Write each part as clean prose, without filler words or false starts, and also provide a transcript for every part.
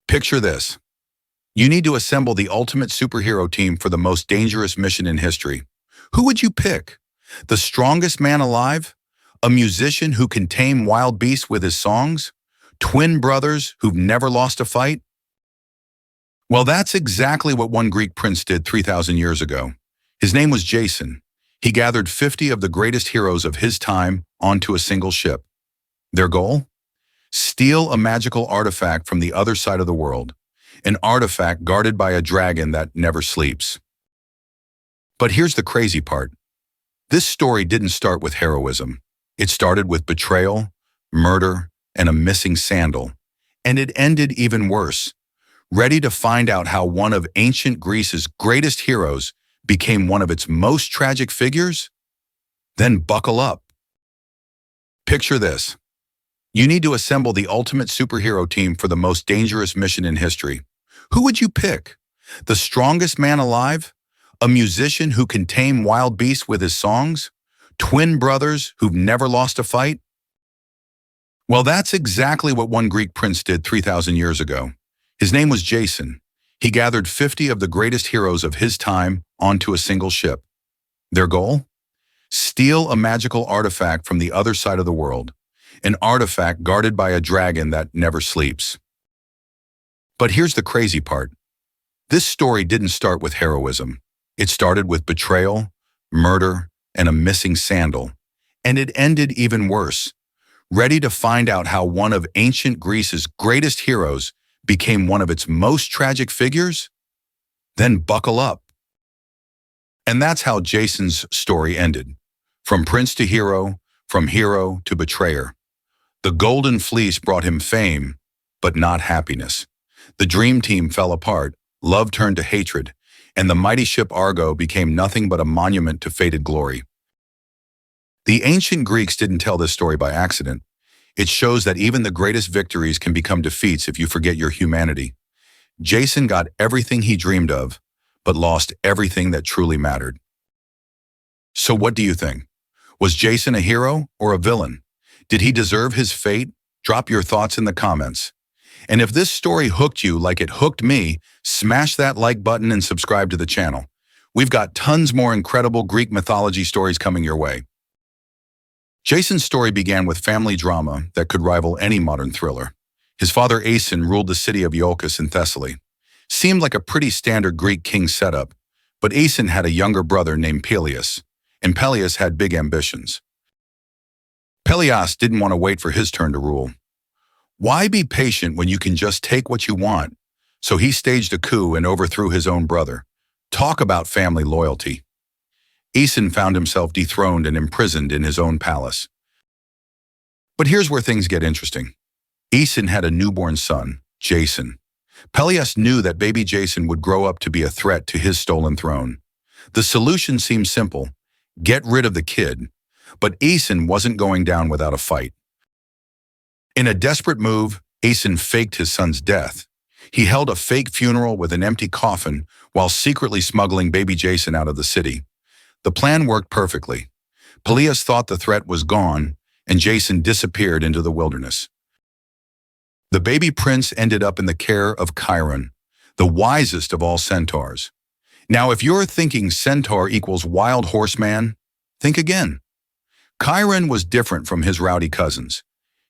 Picture this. You need to assemble the ultimate superhero team for the most dangerous mission in history. Who would you pick? The strongest man alive? A musician who can tame wild beasts with his songs? Twin brothers who've never lost a fight? Well, that's exactly what one Greek prince did 3,000 years ago. His name was Jason. He gathered 50 of the greatest heroes of his time onto a single ship. Their goal? Steal a magical artifact from the other side of the world, an artifact guarded by a dragon that never sleeps. But here's the crazy part. This story didn't start with heroism. It started with betrayal, murder, and a missing sandal. And it ended even worse. Ready to find out how one of ancient Greece's greatest heroes became one of its most tragic figures? Then buckle up. Picture this. You need to assemble the ultimate superhero team for the most dangerous mission in history. Who would you pick? The strongest man alive? A musician who can tame wild beasts with his songs? Twin brothers who've never lost a fight? Well, that's exactly what one Greek prince did 3,000 years ago. His name was Jason. He gathered 50 of the greatest heroes of his time onto a single ship. Their goal? Steal a magical artifact from the other side of the world, an artifact guarded by a dragon that never sleeps. But here's the crazy part. This story didn't start with heroism. It started with betrayal, murder, and a missing sandal. And it ended even worse. Ready to find out how one of ancient Greece's greatest heroes became one of its most tragic figures? Then buckle up. And that's how Jason's story ended. From prince to hero, from hero to betrayer. The Golden Fleece brought him fame, but not happiness. The dream team fell apart, love turned to hatred, and the mighty ship Argo became nothing but a monument to faded glory. The ancient Greeks didn't tell this story by accident. It shows that even the greatest victories can become defeats if you forget your humanity. Jason got everything he dreamed of, but lost everything that truly mattered. So what do you think? Was Jason a hero or a villain? Did he deserve his fate? Drop your thoughts in the comments. And if this story hooked you like it hooked me, smash that like button and subscribe to the channel. We've got tons more incredible Greek mythology stories coming your way. Jason's story began with family drama that could rival any modern thriller. His father Aeson ruled the city of Colchis in Thessaly. Seemed like a pretty standard Greek king setup, but Aeson had a younger brother named Pelias, and Pelias had big ambitions. Pelias didn't want to wait for his turn to rule. Why be patient when you can just take what you want? So he staged a coup and overthrew his own brother. Talk about family loyalty. Aeson found himself dethroned and imprisoned in his own palace. But here's where things get interesting. Aeson had a newborn son, Jason. Pelias knew that baby Jason would grow up to be a threat to his stolen throne. The solution seemed simple. Get rid of the kid. But Aeson wasn't going down without a fight. In a desperate move, Aeson faked his son's death. He held a fake funeral with an empty coffin while secretly smuggling baby Jason out of the city. The plan worked perfectly. Pelias thought the threat was gone, and Jason disappeared into the wilderness. The baby prince ended up in the care of Chiron, the wisest of all centaurs. Now, if you're thinking centaur equals wild horseman, think again. Chiron was different from his rowdy cousins.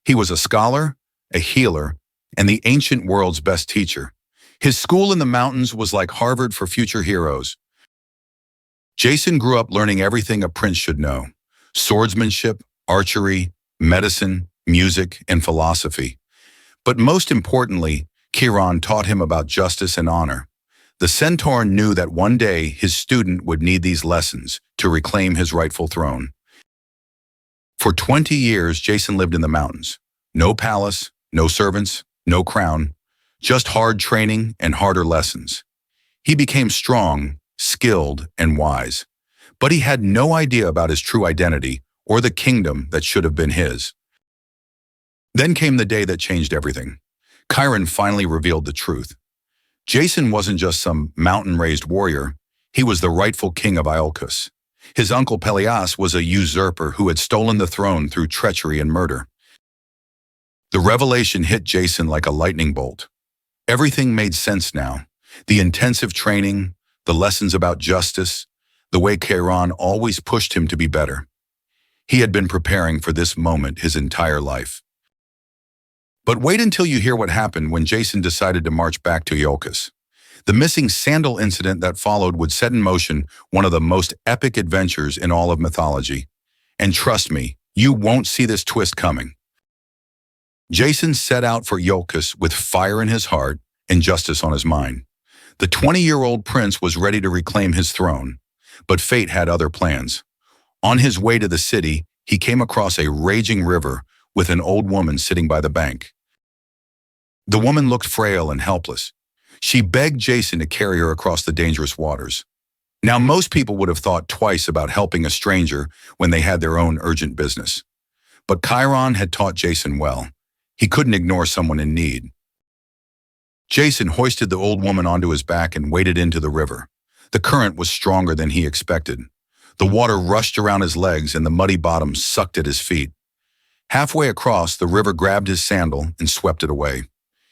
He was a scholar, a healer, and the ancient world's best teacher. His school in the mountains was like Harvard for future heroes. Jason grew up learning everything a prince should know: swordsmanship, archery, medicine, music, and philosophy. But most importantly, Chiron taught him about justice and honor. The centaur knew that one day his student would need these lessons to reclaim his rightful throne. For 20 years, Jason lived in the mountains. No palace, no servants, no crown, just hard training and harder lessons. He became strong, skilled, and wise. But he had no idea about his true identity or the kingdom that should have been his. Then came the day that changed everything. Chiron finally revealed the truth. Jason wasn't just some mountain-raised warrior. He was the rightful king of Iolcus. His uncle Pelias was a usurper who had stolen the throne through treachery and murder. The revelation hit Jason like a lightning bolt. Everything made sense now. The intensive training, the lessons about justice, the way Chiron always pushed him to be better. He had been preparing for this moment his entire life. But wait until you hear what happened when Jason decided to march back to Colchis. The missing sandal incident that followed would set in motion one of the most epic adventures in all of mythology. And trust me, you won't see this twist coming. Jason set out for Colchis with fire in his heart and justice on his mind. The 20-year-old prince was ready to reclaim his throne, but fate had other plans. On his way to the city, he came across a raging river with an old woman sitting by the bank. The woman looked frail and helpless. She begged Jason to carry her across the dangerous waters. Now, most people would have thought twice about helping a stranger when they had their own urgent business. But Chiron had taught Jason well. He couldn't ignore someone in need. Jason hoisted the old woman onto his back and waded into the river. The current was stronger than he expected. The water rushed around his legs and the muddy bottom sucked at his feet. Halfway across, the river grabbed his sandal and swept it away.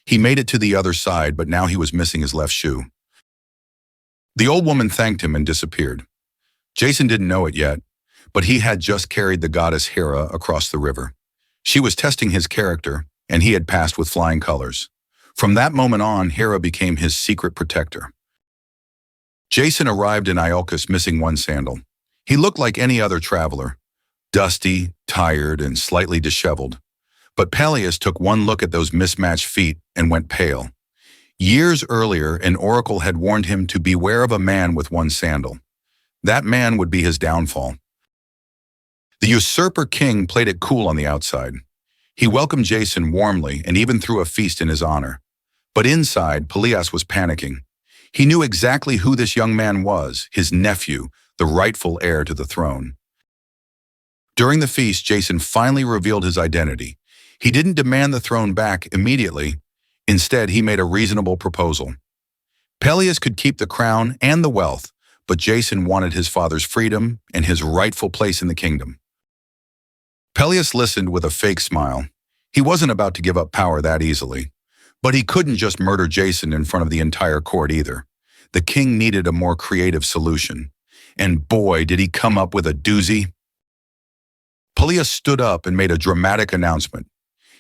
He made it to the other side, but now he was missing his left shoe. The old woman thanked him and disappeared. Jason didn't know it yet, but he had just carried the goddess Hera across the river. She was testing his character, and he had passed with flying colors. From that moment on, Hera became his secret protector. Jason arrived in Colchis missing one sandal. He looked like any other traveler, dusty, tired, and slightly disheveled. But Pelias took one look at those mismatched feet and went pale. Years earlier, an oracle had warned him to beware of a man with one sandal. That man would be his downfall. The usurper king played it cool on the outside. He welcomed Jason warmly and even threw a feast in his honor. But inside, Pelias was panicking. He knew exactly who this young man was, his nephew, the rightful heir to the throne. During the feast, Jason finally revealed his identity. He didn't demand the throne back immediately. Instead, he made a reasonable proposal. Pelias could keep the crown and the wealth, but Jason wanted his father's freedom and his rightful place in the kingdom. Pelias listened with a fake smile. He wasn't about to give up power that easily. But he couldn't just murder Jason in front of the entire court either. The king needed a more creative solution. And boy, did he come up with a doozy. Pelias stood up and made a dramatic announcement.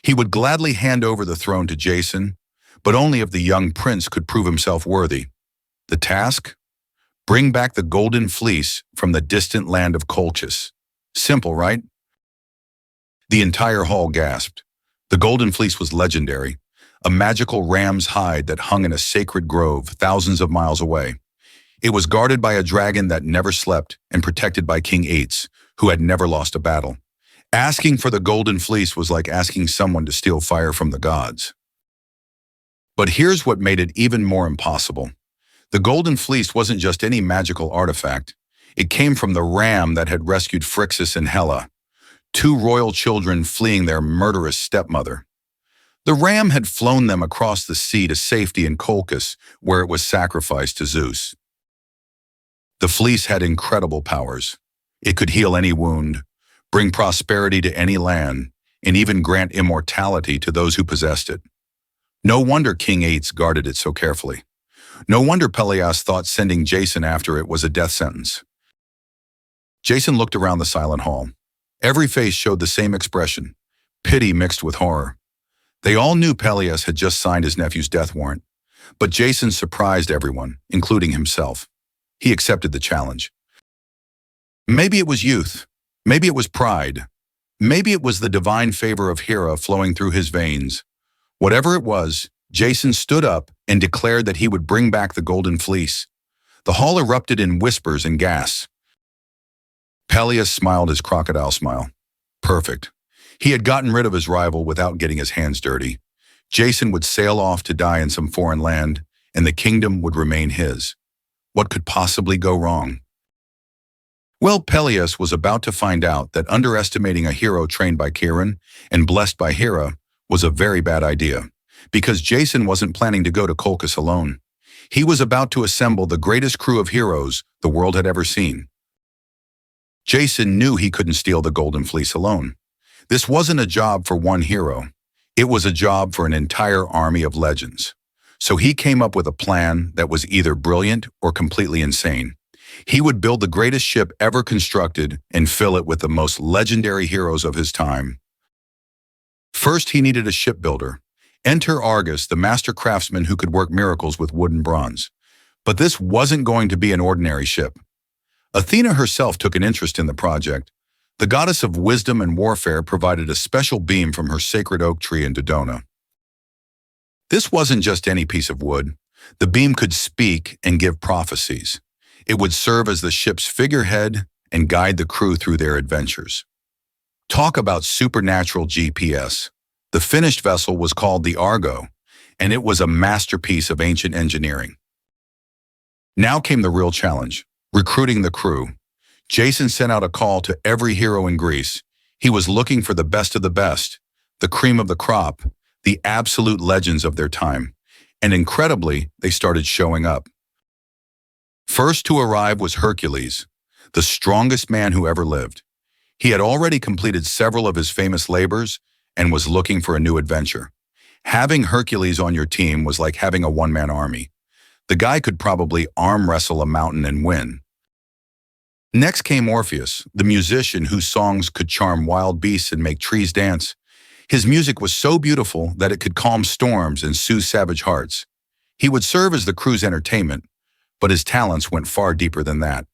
He would gladly hand over the throne to Jason, but only if the young prince could prove himself worthy. The task? Bring back the Golden Fleece from the distant land of Colchis. Simple, right? The entire hall gasped. The Golden Fleece was legendary, a magical ram's hide that hung in a sacred grove thousands of miles away. It was guarded by a dragon that never slept and protected by King Aeetes, who had never lost a battle. Asking for the Golden Fleece was like asking someone to steal fire from the gods. But here's what made it even more impossible. The Golden Fleece wasn't just any magical artifact. It came from the ram that had rescued Phrixus and Helle, two royal children fleeing their murderous stepmother. The ram had flown them across the sea to safety in Colchis, where it was sacrificed to Zeus. The fleece had incredible powers. It could heal any wound, bring prosperity to any land, and even grant immortality to those who possessed it. No wonder King Aeetes guarded it so carefully. No wonder Pelias thought sending Jason after it was a death sentence. Jason looked around the silent hall. Every face showed the same expression, pity mixed with horror. They all knew Pelias had just signed his nephew's death warrant, but Jason surprised everyone, including himself. He accepted the challenge. Maybe it was youth. Maybe it was pride. Maybe it was the divine favor of Hera flowing through his veins. Whatever it was, Jason stood up and declared that he would bring back the Golden Fleece. The hall erupted in whispers and gasps. Pelias smiled his crocodile smile. Perfect. He had gotten rid of his rival without getting his hands dirty. Jason would sail off to die in some foreign land, and the kingdom would remain his. What could possibly go wrong? Well, Pelias was about to find out that underestimating a hero trained by Chiron and blessed by Hera was a very bad idea, because Jason wasn't planning to go to Colchis alone. He was about to assemble the greatest crew of heroes the world had ever seen. Jason knew he couldn't steal the Golden Fleece alone. This wasn't a job for one hero. It was a job for an entire army of legends. So he came up with a plan that was either brilliant or completely insane. He would build the greatest ship ever constructed and fill it with the most legendary heroes of his time. First, he needed a shipbuilder. Enter Argus, the master craftsman who could work miracles with wood and bronze. But this wasn't going to be an ordinary ship. Athena herself took an interest in the project. The goddess of wisdom and warfare provided a special beam from her sacred oak tree in Dodona. This wasn't just any piece of wood. The beam could speak and give prophecies. It would serve as the ship's figurehead and guide the crew through their adventures. Talk about supernatural GPS. The finished vessel was called the Argo, and it was a masterpiece of ancient engineering. Now came the real challenge, recruiting the crew. Jason sent out a call to every hero in Greece. He was looking for the best of the best, the cream of the crop, the absolute legends of their time. And incredibly, they started showing up. First to arrive was Hercules, the strongest man who ever lived. He had already completed several of his famous labors and was looking for a new adventure. Having Hercules on your team was like having a one-man army. The guy could probably arm wrestle a mountain and win. Next came Orpheus, the musician whose songs could charm wild beasts and make trees dance. His music was so beautiful that it could calm storms and soothe savage hearts. He would serve as the crew's entertainment, but his talents went far deeper than that.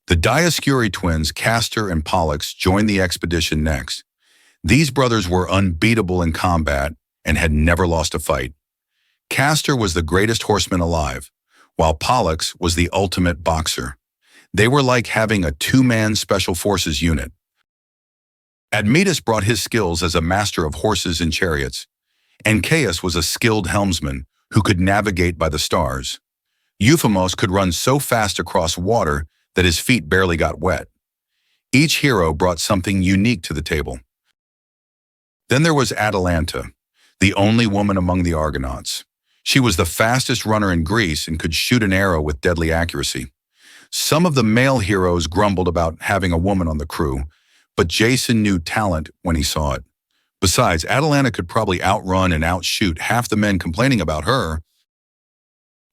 The Dioscuri twins, Castor and Pollux, joined the expedition next. These brothers were unbeatable in combat and had never lost a fight. Castor was the greatest horseman alive, while Pollux was the ultimate boxer. They were like having a two-man special forces unit. Admetus brought his skills as a master of horses and chariots, and Caius was a skilled helmsman who could navigate by the stars. Euphemos could run so fast across water that his feet barely got wet. Each hero brought something unique to the table. Then there was Atalanta, the only woman among the Argonauts. She was the fastest runner in Greece and could shoot an arrow with deadly accuracy. Some of the male heroes grumbled about having a woman on the crew, but Jason knew talent when he saw it. Besides, Atalanta could probably outrun and outshoot half the men complaining about her.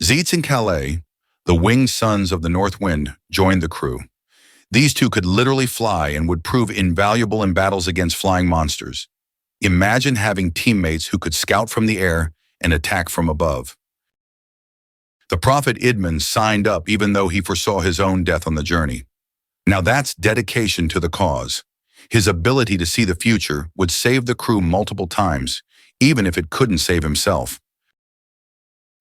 Zetes and Calais, the winged sons of the North Wind, joined the crew. These two could literally fly and would prove invaluable in battles against flying monsters. Imagine having teammates who could scout from the air and attack from above. The prophet Idmon signed up even though he foresaw his own death on the journey. Now that's dedication to the cause. His ability to see the future would save the crew multiple times, even if it couldn't save himself.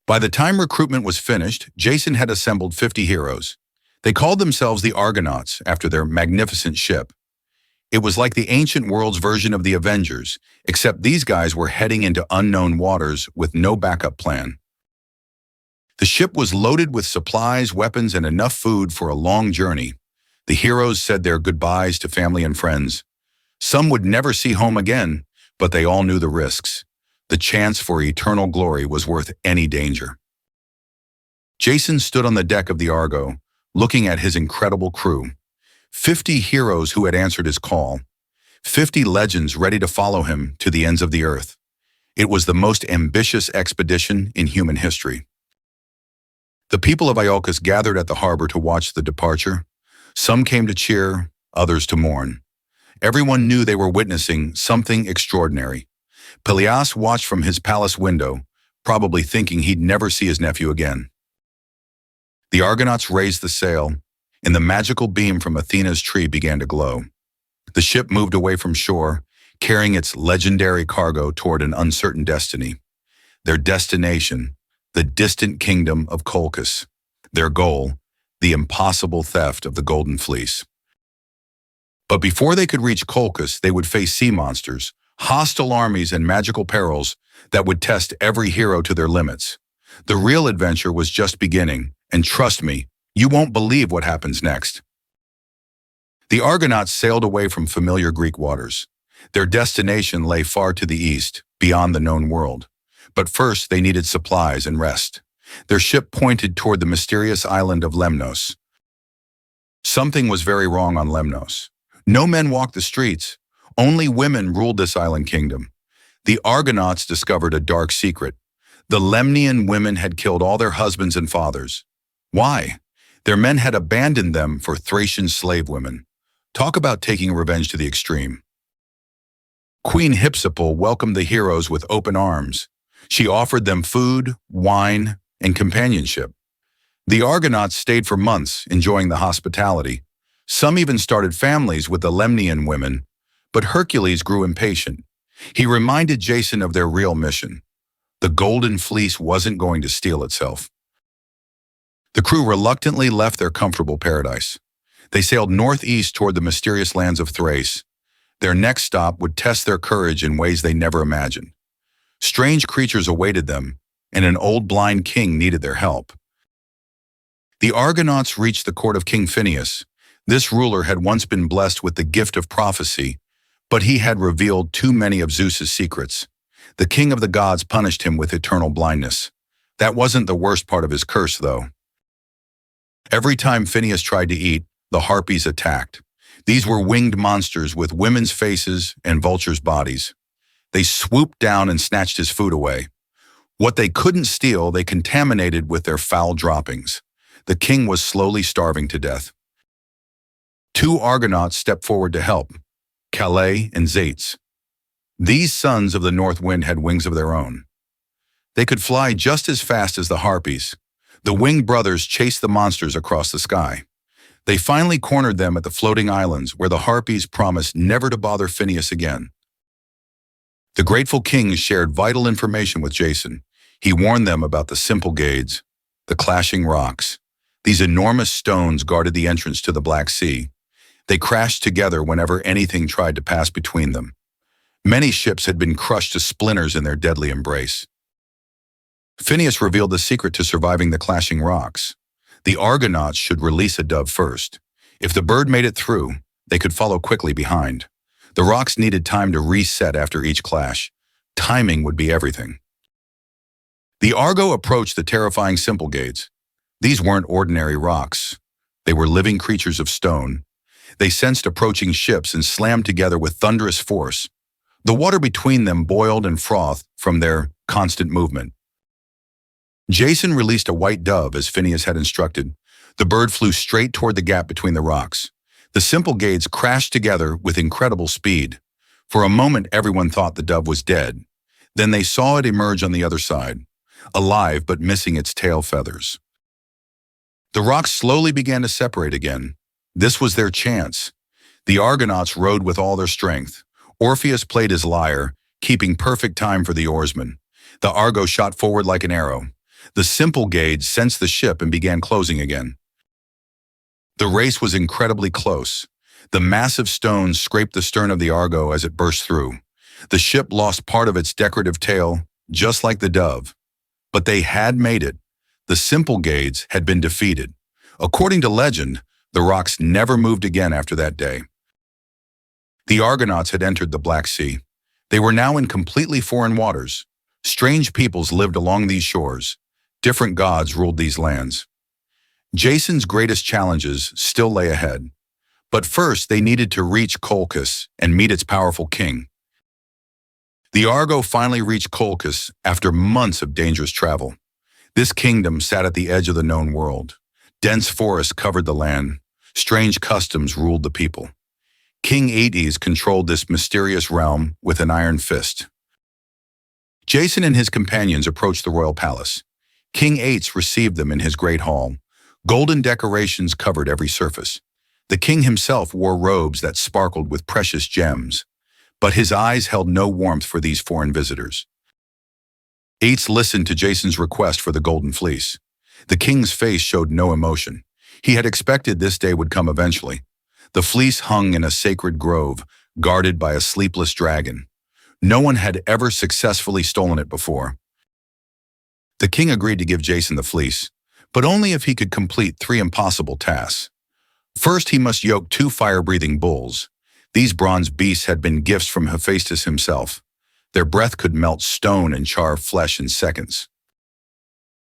By the time recruitment was finished, Jason had assembled 50 heroes. They called themselves the Argonauts after their magnificent ship. It was like the ancient world's version of the Avengers, except these guys were heading into unknown waters with no backup plan. The ship was loaded with supplies, weapons, and enough food for a long journey. The heroes said their goodbyes to family and friends. Some would never see home again, but they all knew the risks. The chance for eternal glory was worth any danger. Jason stood on the deck of the Argo, looking at his incredible crew. 50 heroes who had answered his call. 50 legends ready to follow him to the ends of the earth. It was the most ambitious expedition in human history. The people of Iolcus gathered at the harbor to watch the departure. Some came to cheer, others to mourn. Everyone knew they were witnessing something extraordinary. Pelias watched from his palace window, probably thinking he'd never see his nephew again. The Argonauts raised the sail, and the magical beam from Athena's tree began to glow. The ship moved away from shore, carrying its legendary cargo toward an uncertain destiny. Their destination, the distant kingdom of Colchis. Their goal, the impossible theft of the Golden Fleece. But before they could reach Colchis, they would face sea monsters, hostile armies, and magical perils that would test every hero to their limits. The real adventure was just beginning, and trust me, you won't believe what happens next. The Argonauts sailed away from familiar Greek waters. Their destination lay far to the east, beyond the known world. But first, they needed supplies and rest. Their ship pointed toward the mysterious island of Lemnos. Something was very wrong on Lemnos. No men walked the streets. Only women ruled this island kingdom. The Argonauts discovered a dark secret. The Lemnian women had killed all their husbands and fathers. Why? Their men had abandoned them for Thracian slave women. Talk about taking revenge to the extreme. Queen Hypsipyle welcomed the heroes with open arms. She offered them food, wine, and companionship. The Argonauts stayed for months, enjoying the hospitality. Some even started families with the Lemnian women, but Hercules grew impatient. He reminded Jason of their real mission. The Golden Fleece wasn't going to steal itself. The crew reluctantly left their comfortable paradise. They sailed northeast toward the mysterious lands of Thrace. Their next stop would test their courage in ways they never imagined. Strange creatures awaited them, and an old blind king needed their help. The Argonauts reached the court of King Phineus. This ruler had once been blessed with the gift of prophecy, but he had revealed too many of Zeus's secrets. The king of the gods punished him with eternal blindness. That wasn't the worst part of his curse, though. Every time Phineus tried to eat, the harpies attacked. These were winged monsters with women's faces and vultures' bodies. They swooped down and snatched his food away. What they couldn't steal, they contaminated with their foul droppings. The king was slowly starving to death. Two Argonauts stepped forward to help, Calais and Zates. These sons of the north wind had wings of their own. They could fly just as fast as the harpies. The winged brothers chased the monsters across the sky. They finally cornered them at the floating islands where the harpies promised never to bother Phineus again. The grateful kings shared vital information with Jason. He warned them about the Symplegades, the clashing rocks. These enormous stones guarded the entrance to the Black Sea. They crashed together whenever anything tried to pass between them. Many ships had been crushed to splinters in their deadly embrace. Phineus revealed the secret to surviving the clashing rocks. The Argonauts should release a dove first. If the bird made it through, they could follow quickly behind. The rocks needed time to reset after each clash. Timing would be everything. The Argo approached the terrifying Symplegades. These weren't ordinary rocks. They were living creatures of stone. They sensed approaching ships and slammed together with thunderous force. The water between them boiled and frothed from their constant movement. Jason released a white dove as Phineus had instructed. The bird flew straight toward the gap between the rocks. The Symplegades crashed together with incredible speed. For a moment, everyone thought the dove was dead. Then they saw it emerge on the other side, alive but missing its tail feathers. The rocks slowly began to separate again. This was their chance. The Argonauts rowed with all their strength. Orpheus played his lyre, keeping perfect time for the oarsmen. The Argo shot forward like an arrow. The Symplegades sensed the ship and began closing again. The race was incredibly close. The massive stones scraped the stern of the Argo as it burst through. The ship lost part of its decorative tail, just like the dove. But they had made it. The Symplegades had been defeated. According to legend, the rocks never moved again after that day. The Argonauts had entered the Black Sea. They were now in completely foreign waters. Strange peoples lived along these shores. Different gods ruled these lands. Jason's greatest challenges still lay ahead. But first, they needed to reach Colchis and meet its powerful king. The Argo finally reached Colchis after months of dangerous travel. This kingdom sat at the edge of the known world. Dense forests covered the land. Strange customs ruled the people. King Aeetes controlled this mysterious realm with an iron fist. Jason and his companions approached the royal palace. King Aeetes received them in his great hall. Golden decorations covered every surface. The king himself wore robes that sparkled with precious gems, but his eyes held no warmth for these foreign visitors. Aeetes listened to Jason's request for the Golden Fleece. The king's face showed no emotion. He had expected this day would come eventually. The fleece hung in a sacred grove, guarded by a sleepless dragon. No one had ever successfully stolen it before. The king agreed to give Jason the fleece, but only if he could complete 3 impossible tasks. First, he must yoke 2 fire-breathing bulls. These bronze beasts had been gifts from Hephaestus himself. Their breath could melt stone and char flesh in seconds.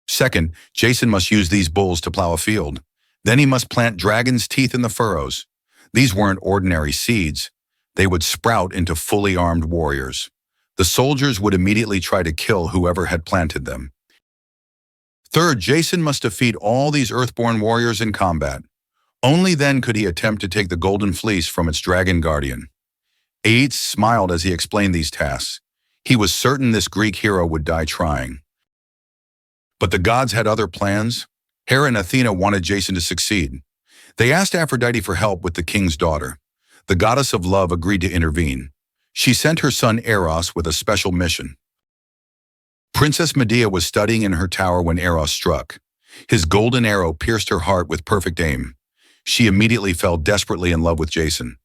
Second, Jason must use these bulls to plow a field. Then he must plant dragon's teeth in the furrows. These weren't ordinary seeds. They would sprout into fully armed warriors. The soldiers would immediately try to kill whoever had planted them. Third, Jason must defeat all these earthborn warriors in combat. Only then could he attempt to take the Golden Fleece from its dragon guardian. Aeetes smiled as he explained these tasks. He was certain this Greek hero would die trying. But the gods had other plans. Hera and Athena wanted Jason to succeed. They asked Aphrodite for help with the king's daughter. The goddess of love agreed to intervene. She sent her son Eros with a special mission. Princess Medea was studying in her tower when Eros struck. His golden arrow pierced her heart with perfect aim. She immediately fell desperately in love with Jason.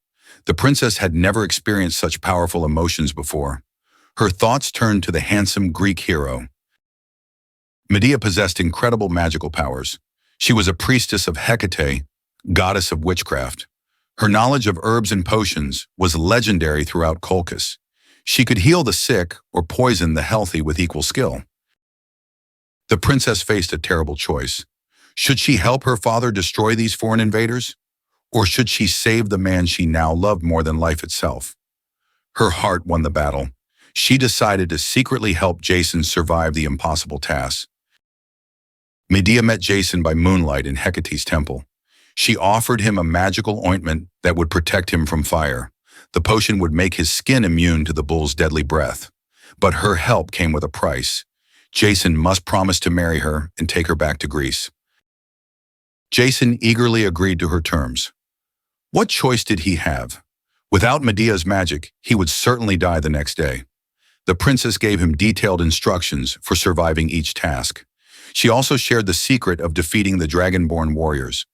The princess had never experienced such powerful emotions before. Her thoughts turned to the handsome Greek hero. Medea possessed incredible magical powers. She was a priestess of Hecate, goddess of witchcraft. Her knowledge of herbs and potions was legendary throughout Colchis. She could heal the sick or poison the healthy with equal skill. The princess faced a terrible choice. Should she help her father destroy these foreign invaders? Or should she save the man she now loved more than life itself? Her heart won the battle. She decided to secretly help Jason survive the impossible task. Medea met Jason by moonlight in Hecate's temple. She offered him a magical ointment that would protect him from fire. The potion would make his skin immune to the bull's deadly breath. But her help came with a price. Jason must promise to marry her and take her back to Greece. Jason eagerly agreed to her terms. What choice did he have? Without Medea's magic, he would certainly die the next day. The princess gave him detailed instructions for surviving each task. She also shared the secret of defeating the dragon-born warriors.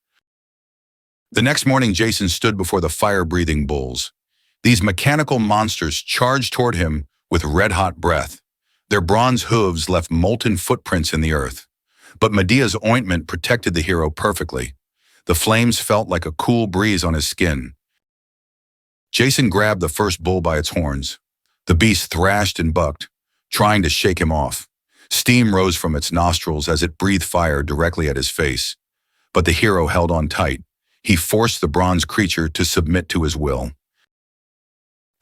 The next morning, Jason stood before the fire-breathing bulls. These mechanical monsters charged toward him with red-hot breath. Their bronze hooves left molten footprints in the earth. But Medea's ointment protected the hero perfectly. The flames felt like a cool breeze on his skin. Jason grabbed the first bull by its horns. The beast thrashed and bucked, trying to shake him off. Steam rose from its nostrils as it breathed fire directly at his face. But the hero held on tight. He forced the bronze creature to submit to his will.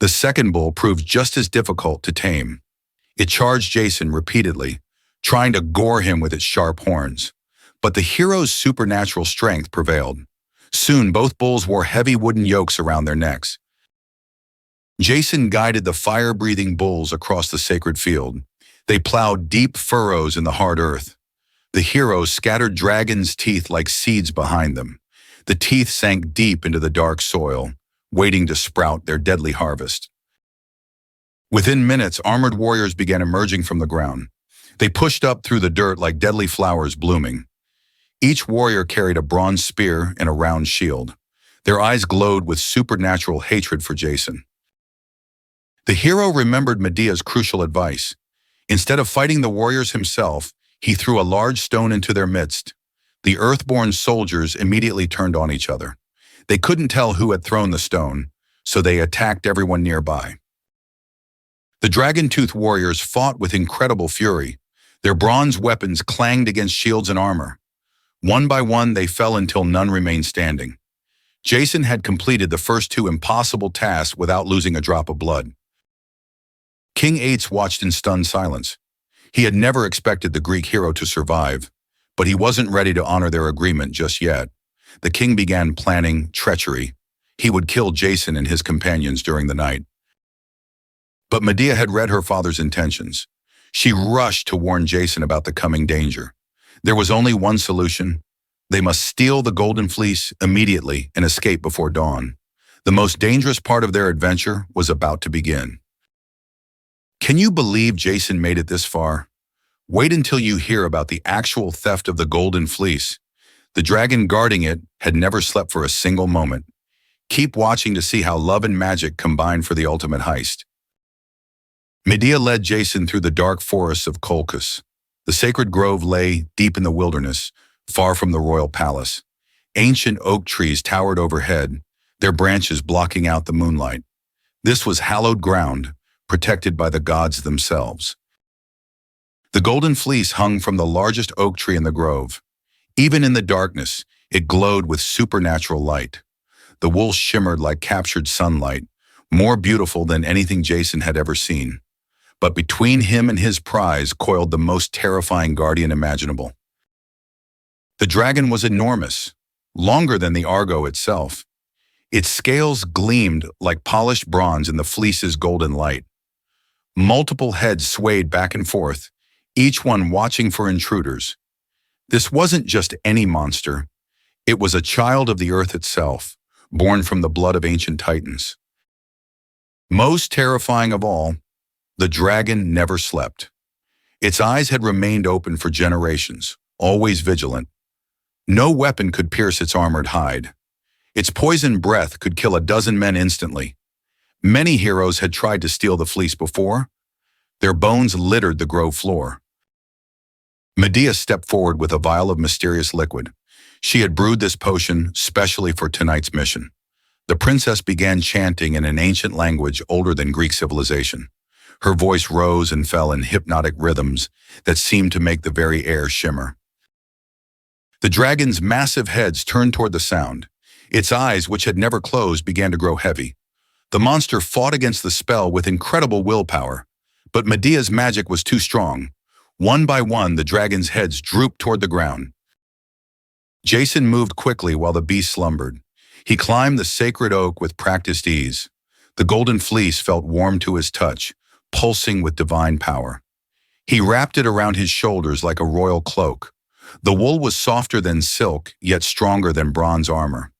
The second bull proved just as difficult to tame. It charged Jason repeatedly, trying to gore him with its sharp horns. But the hero's supernatural strength prevailed. Soon, both bulls wore heavy wooden yokes around their necks. Jason guided the fire-breathing bulls across the sacred field. They plowed deep furrows in the hard earth. The hero scattered dragons' teeth like seeds behind them. The teeth sank deep into the dark soil, waiting to sprout their deadly harvest. Within minutes, armored warriors began emerging from the ground. They pushed up through the dirt like deadly flowers blooming. Each warrior carried a bronze spear and a round shield. Their eyes glowed with supernatural hatred for Jason. The hero remembered Medea's crucial advice. Instead of fighting the warriors himself, he threw a large stone into their midst. The earthborn soldiers immediately turned on each other. They couldn't tell who had thrown the stone, so they attacked everyone nearby. The dragon-toothed warriors fought with incredible fury. Their bronze weapons clanged against shields and armor. One by one, they fell until none remained standing. Jason had completed the first two impossible tasks without losing a drop of blood. King Aeetes watched in stunned silence. He had never expected the Greek hero to survive, but he wasn't ready to honor their agreement just yet. The king began planning treachery. He would kill Jason and his companions during the night. But Medea had read her father's intentions. She rushed to warn Jason about the coming danger. There was only one solution. They must steal the Golden Fleece immediately and escape before dawn. The most dangerous part of their adventure was about to begin. Can you believe Jason made it this far? Wait until you hear about the actual theft of the Golden Fleece. The dragon guarding it had never slept for a single moment. Keep watching to see how love and magic combine for the ultimate heist. Medea led Jason through the dark forests of Colchis. The sacred grove lay deep in the wilderness, far from the royal palace. Ancient oak trees towered overhead, their branches blocking out the moonlight. This was hallowed ground, protected by the gods themselves. The Golden Fleece hung from the largest oak tree in the grove. Even in the darkness, it glowed with supernatural light. The wool shimmered like captured sunlight, more beautiful than anything Jason had ever seen. But between him and his prize coiled the most terrifying guardian imaginable. The dragon was enormous, longer than the Argo itself. Its scales gleamed like polished bronze in the fleece's golden light. Multiple heads swayed back and forth, each one watching for intruders. This wasn't just any monster. It was a child of the earth itself, born from the blood of ancient titans. Most terrifying of all, the dragon never slept. Its eyes had remained open for generations, always vigilant. No weapon could pierce its armored hide. Its poisoned breath could kill a dozen men instantly. Many heroes had tried to steal the fleece before. Their bones littered the grove floor. Medea stepped forward with a vial of mysterious liquid. She had brewed this potion specially for tonight's mission. The princess began chanting in an ancient language older than Greek civilization. Her voice rose and fell in hypnotic rhythms that seemed to make the very air shimmer. The dragon's massive heads turned toward the sound. Its eyes, which had never closed, began to grow heavy. The monster fought against the spell with incredible willpower, but Medea's magic was too strong. One by one, the dragon's heads drooped toward the ground. Jason moved quickly while the beast slumbered. He climbed the sacred oak with practiced ease. The golden fleece felt warm to his touch, pulsing with divine power. He wrapped it around his shoulders like a royal cloak. The wool was softer than silk, yet stronger than bronze armor.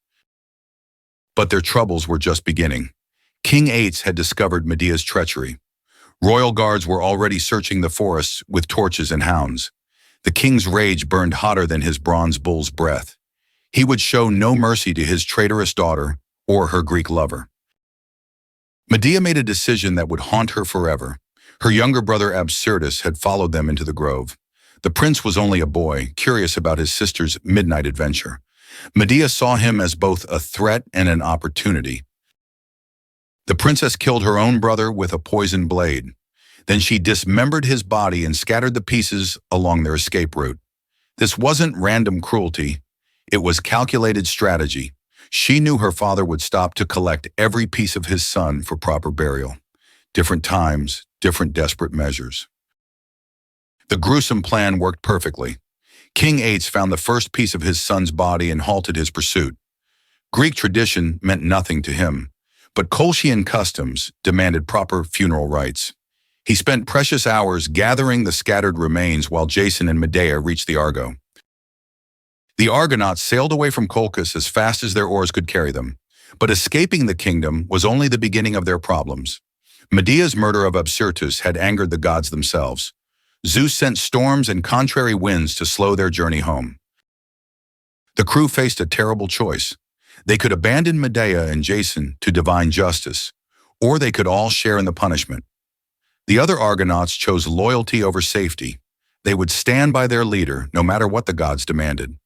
But their troubles were just beginning. King Aeetes had discovered Medea's treachery. Royal guards were already searching the forests with torches and hounds. The king's rage burned hotter than his bronze bull's breath. He would show no mercy to his traitorous daughter or her Greek lover. Medea made a decision that would haunt her forever. Her younger brother Absyrtus had followed them into the grove. The prince was only a boy, curious about his sister's midnight adventure. Medea saw him as both a threat and an opportunity. The princess killed her own brother with a poisoned blade. Then she dismembered his body and scattered the pieces along their escape route. This wasn't random cruelty. It was calculated strategy. She knew her father would stop to collect every piece of his son for proper burial. Different times, different desperate measures. The gruesome plan worked perfectly. King Aeetes found the first piece of his son's body and halted his pursuit. Greek tradition meant nothing to him, but Colchian customs demanded proper funeral rites. He spent precious hours gathering the scattered remains while Jason and Medea reached the Argo. The Argonauts sailed away from Colchis as fast as their oars could carry them, but escaping the kingdom was only the beginning of their problems. Medea's murder of Absyrtus had angered the gods themselves. Zeus sent storms and contrary winds to slow their journey home. The crew faced a terrible choice. They could abandon Medea and Jason to divine justice, or they could all share in the punishment. The other Argonauts chose loyalty over safety. They would stand by their leader, no matter what the gods demanded.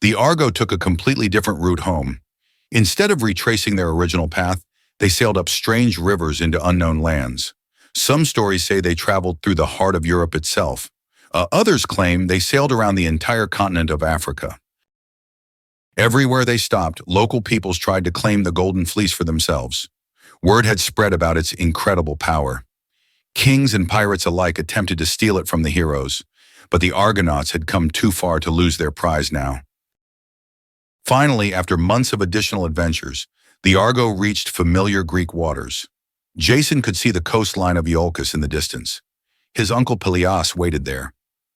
The Argo took a completely different route home. Instead of retracing their original path, they sailed up strange rivers into unknown lands. Some stories say they traveled through the heart of Europe itself. Others claim they sailed around the entire continent of Africa. Everywhere they stopped, local peoples tried to claim the Golden Fleece for themselves. Word had spread about its incredible power. Kings and pirates alike attempted to steal it from the heroes, but the Argonauts had come too far to lose their prize now. Finally, after months of additional adventures, the Argo reached familiar Greek waters. Jason could see the coastline of Iolcus in the distance. His Uncle Pelias waited there,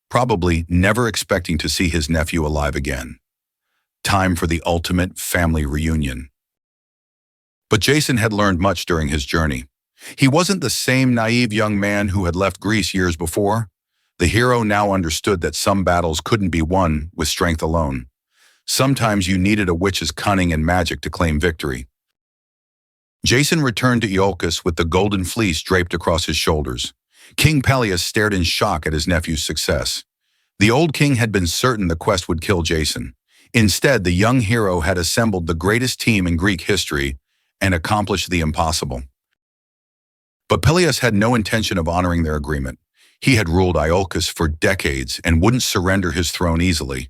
probably never expecting to see his nephew alive again. Time for the ultimate family reunion. But Jason had learned much during his journey. He wasn't the same naive young man who had left Greece years before. The hero now understood that some battles couldn't be won with strength alone. Sometimes you needed a witch's cunning and magic to claim victory. Jason returned to Iolcus with the Golden Fleece draped across his shoulders. King Pelias stared in shock at his nephew's success. The old king had been certain the quest would kill Jason. Instead, the young hero had assembled the greatest team in Greek history and accomplished the impossible. But Pelias had no intention of honoring their agreement. He had ruled Iolcus for decades and wouldn't surrender his throne easily.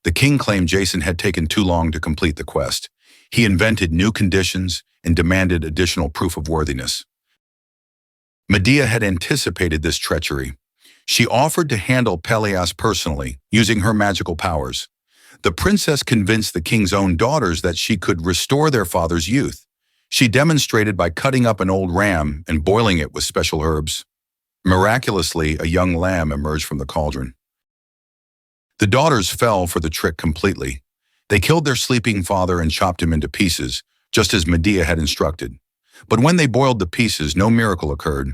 The king claimed Jason had taken too long to complete the quest. He invented new conditions and demanded additional proof of worthiness. Medea had anticipated this treachery. She offered to handle Pelias personally, using her magical powers. The princess convinced the king's own daughters that she could restore their father's youth. She demonstrated by cutting up an old ram and boiling it with special herbs. Miraculously, a young lamb emerged from the cauldron. The daughters fell for the trick completely. They killed their sleeping father and chopped him into pieces, just as Medea had instructed. But when they boiled the pieces, no miracle occurred.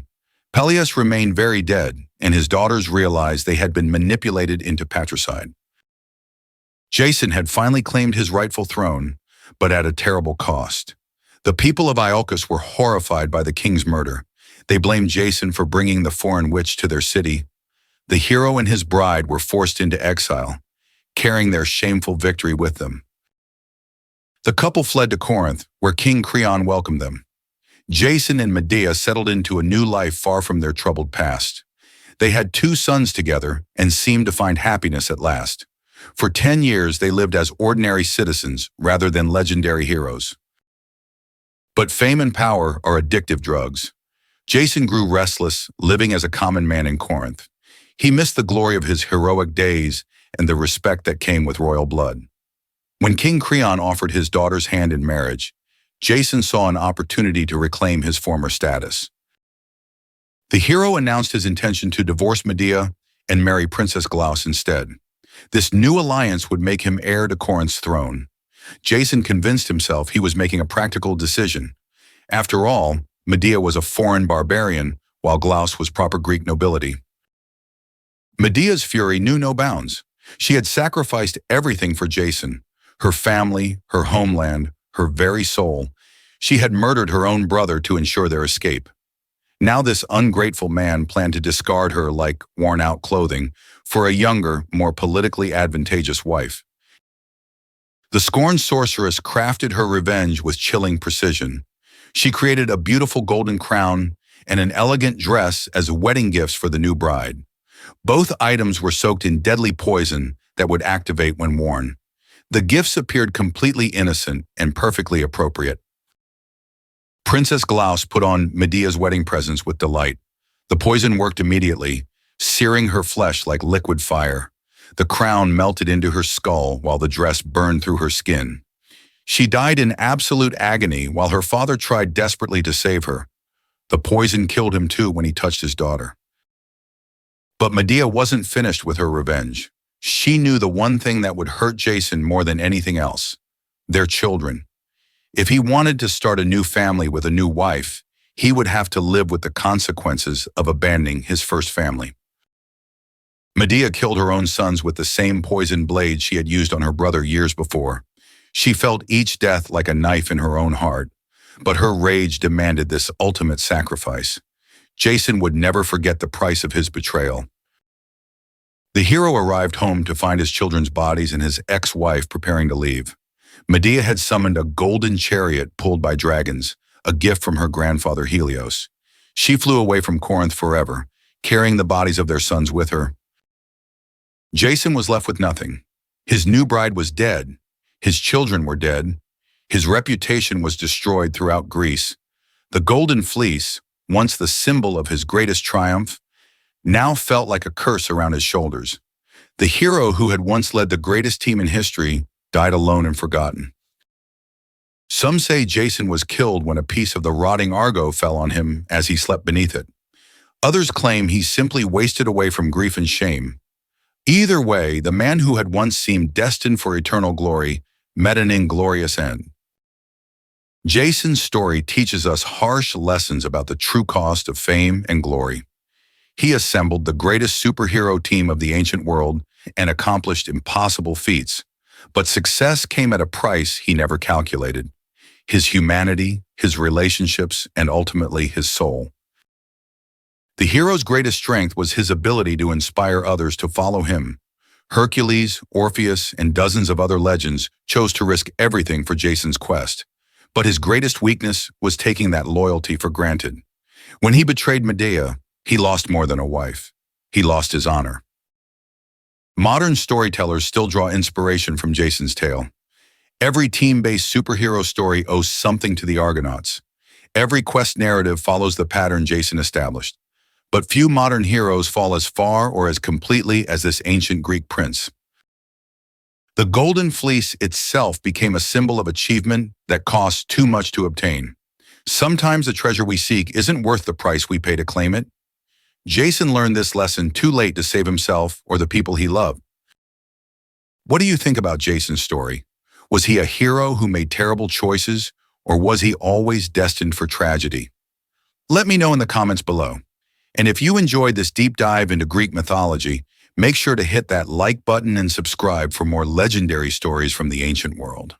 Pelias remained very dead, and his daughters realized they had been manipulated into patricide. Jason had finally claimed his rightful throne, but at a terrible cost. The people of Iolcus were horrified by the king's murder. They blamed Jason for bringing the foreign witch to their city. The hero and his bride were forced into exile, carrying their shameful victory with them. The couple fled to Corinth, where King Chiron welcomed them. Jason and Medea settled into a new life far from their troubled past. They had 2 sons together and seemed to find happiness at last. For 10 years, they lived as ordinary citizens rather than legendary heroes. But fame and power are addictive drugs. Jason grew restless, living as a common man in Corinth. He missed the glory of his heroic days and the respect that came with royal blood. When King Chiron offered his daughter's hand in marriage, Jason saw an opportunity to reclaim his former status. The hero announced his intention to divorce Medea and marry Princess Glauce instead. This new alliance would make him heir to Corinth's throne. Jason convinced himself he was making a practical decision. After all, Medea was a foreign barbarian, while Glauce was proper Greek nobility. Medea's fury knew no bounds. She had sacrificed everything for Jason: her family, her homeland, her very soul. She had murdered her own brother to ensure their escape. Now this ungrateful man planned to discard her like worn-out clothing for a younger, more politically advantageous wife. The scorned sorceress crafted her revenge with chilling precision. She created a beautiful golden crown and an elegant dress as wedding gifts for the new bride. Both items were soaked in deadly poison that would activate when worn. The gifts appeared completely innocent and perfectly appropriate. Princess Glauce put on Medea's wedding presents with delight. The poison worked immediately, searing her flesh like liquid fire. The crown melted into her skull while the dress burned through her skin. She died in absolute agony while her father tried desperately to save her. The poison killed him too when he touched his daughter. But Medea wasn't finished with her revenge. She knew the one thing that would hurt Jason more than anything else: their children. If he wanted to start a new family with a new wife, he would have to live with the consequences of abandoning his first family. Medea killed her own sons with the same poisoned blade she had used on her brother years before. She felt each death like a knife in her own heart, but her rage demanded this ultimate sacrifice. Jason would never forget the price of his betrayal. The hero arrived home to find his children's bodies and his ex-wife preparing to leave. Medea had summoned a golden chariot pulled by dragons, a gift from her grandfather Helios. She flew away from Corinth forever, carrying the bodies of their sons with her. Jason was left with nothing. His new bride was dead. His children were dead. His reputation was destroyed throughout Greece. The Golden Fleece, once the symbol of his greatest triumph, now felt like a curse around his shoulders. The hero who had once led the greatest team in history died alone and forgotten. Some say Jason was killed when a piece of the rotting Argo fell on him as he slept beneath it. Others claim he simply wasted away from grief and shame. Either way, the man who had once seemed destined for eternal glory met an inglorious end. Jason's story teaches us harsh lessons about the true cost of fame and glory. He assembled the greatest superhero team of the ancient world and accomplished impossible feats. But success came at a price he never calculated: his humanity, his relationships, and ultimately his soul. The hero's greatest strength was his ability to inspire others to follow him. Hercules, Orpheus, and dozens of other legends chose to risk everything for Jason's quest. But his greatest weakness was taking that loyalty for granted. When he betrayed Medea, he lost more than a wife. He lost his honor. Modern storytellers still draw inspiration from Jason's tale. Every team-based superhero story owes something to the Argonauts. Every quest narrative follows the pattern Jason established. But few modern heroes fall as far or as completely as this ancient Greek prince. The Golden Fleece itself became a symbol of achievement that costs too much to obtain. Sometimes the treasure we seek isn't worth the price we pay to claim it. Jason learned this lesson too late to save himself or the people he loved. What do you think about Jason's story? Was he a hero who made terrible choices, or was he always destined for tragedy? Let me know in the comments below. And if you enjoyed this deep dive into Greek mythology, make sure to hit that like button and subscribe for more legendary stories from the ancient world.